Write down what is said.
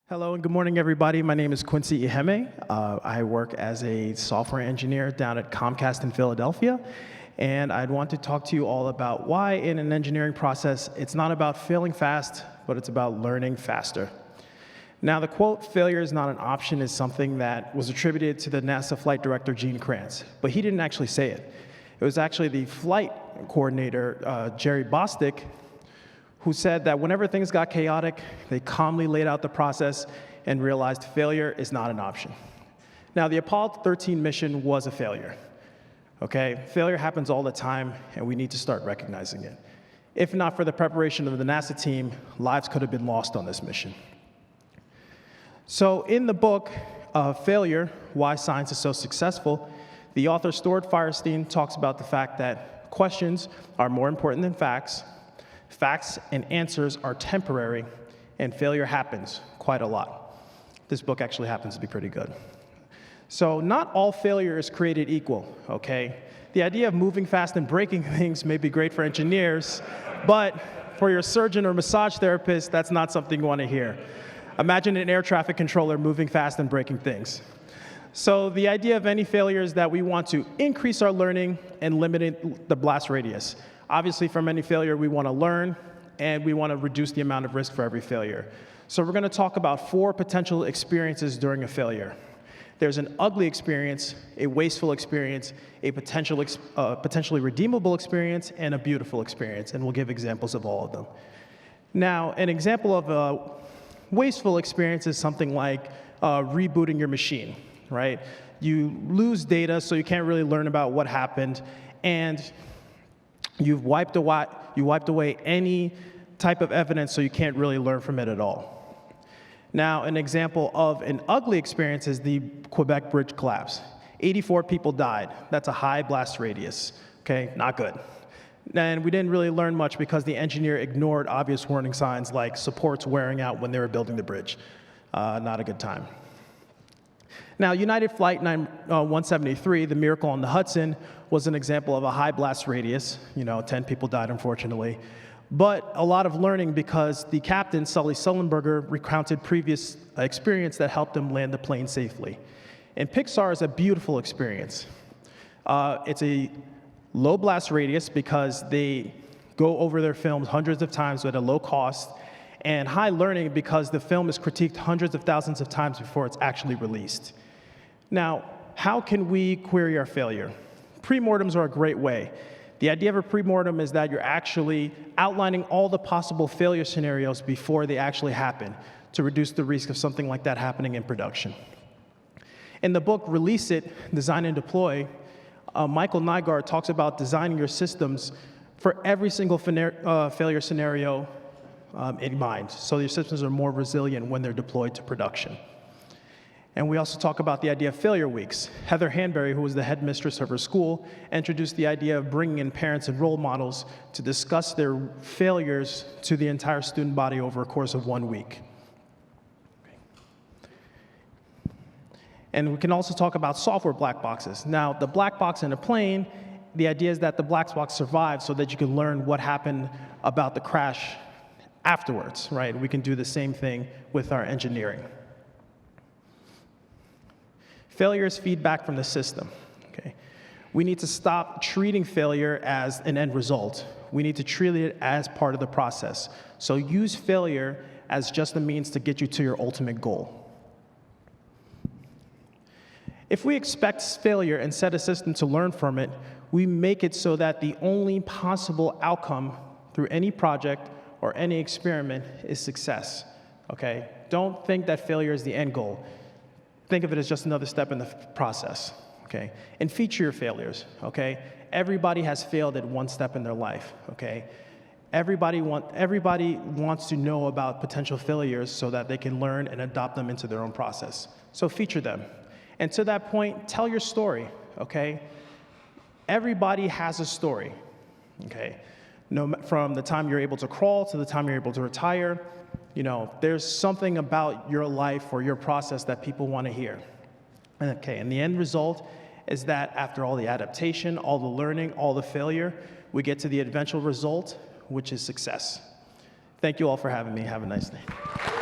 Hello and good morning, everybody. My name is Quincy Iheme. I work as a software engineer down at Comcast in Philadelphia, and I'd want to talk to you all about why in an engineering process, it's not about failing fast, but it's about learning faster. Now, the quote, "failure is not an option," is something that was attributed to the NASA flight director, Kranz, but he didn't actually say it. It was actually the flight coordinator, Jerry Bostick, who said that whenever things got chaotic, they calmly laid out the process and realized failure is not an option. Now, the Apollo 13 mission was a failure. Okay? Failure happens all the time, and we need to start recognizing it. If not for the preparation of the NASA team, lives could have been lost on this mission. So in the book, Failure, Why Science is So Successful, the author Stuart Firestein talks about the fact that questions are more important than facts, facts and answers are temporary, and failure happens quite a lot. This book actually happens to be pretty good. So not all failure is created equal, okay? The idea of moving fast and breaking things may be great for engineers, but for your surgeon or massage therapist, that's not something you want to hear. Imagine an air traffic controller moving fast and breaking things. So the idea of any failure is that we want to increase our learning and limit the blast radius. Obviously, from any failure, we want to learn, and we want to reduce the amount of risk for every failure. So we're going to talk about 4 potential experiences during a failure. There's an ugly experience, a wasteful experience, a potentially redeemable experience, and a beautiful experience, and we'll give examples of all of them. Now, an example of a wasteful experience is something like rebooting your machine, right? You lose data, so you can't really learn about what happened, and you wiped away any type of evidence, so you can't really learn from it at all. Now, an example of an ugly experience is the Quebec Bridge Collapse. 84 people died. That's a high blast radius. Okay, not good. And we didn't really learn much because the engineer ignored obvious warning signs like supports wearing out when they were building the bridge. Not a good time. Now, United Flight 173, the Miracle on the Hudson, was an example of a high blast radius. 10 people died, unfortunately. But a lot of learning because the captain, Sully Sullenberger, recounted previous experience that helped him land the plane safely. And Pixar is a beautiful experience. It's a low blast radius because they go over their films hundreds of times at a low cost, and high learning because the film is critiqued hundreds of thousands of times before it's actually released. Now, how can we query our failure? Premortems are a great way. The idea of a premortem is that you're actually outlining all the possible failure scenarios before they actually happen to reduce the risk of something like that happening in production. In the book, Release It, Design and Deploy, Michael Nygaard talks about designing your systems for every single failure scenario in mind, so your systems are more resilient when they're deployed to production. And we also talk about the idea of failure weeks. Heather Hanbury, who was the headmistress of her school, introduced the idea of bringing in parents and role models to discuss their failures to the entire student body over a course of 1 week. And we can also talk about software black boxes. Now, the black box in a plane, the idea is that the black box survives so that you can learn what happened about the crash afterwards, right? We can do the same thing with our engineering. Failure is feedback from the system, okay? We need to stop treating failure as an end result. We need to treat it as part of the process. So use failure as just a means to get you to your ultimate goal. If we expect failure and set a system to learn from it, we make it so that the only possible outcome through any project or any experiment is success, okay? Don't think that failure is the end goal. Think of it as just another step in the process, okay? And feature your failures, okay? Everybody has failed at one step in their life, okay? Everybody wants to know about potential failures so that they can learn and adopt them into their own process. So feature them. And to that point, tell your story, okay? Everybody has a story, okay? From the time you're able to crawl to the time you're able to retire, there's something about your life or your process that people want to hear. Okay, and the end result is that after all the adaptation, all the learning, all the failure, we get to the eventual result, which is success. Thank you all for having me. Have a nice day.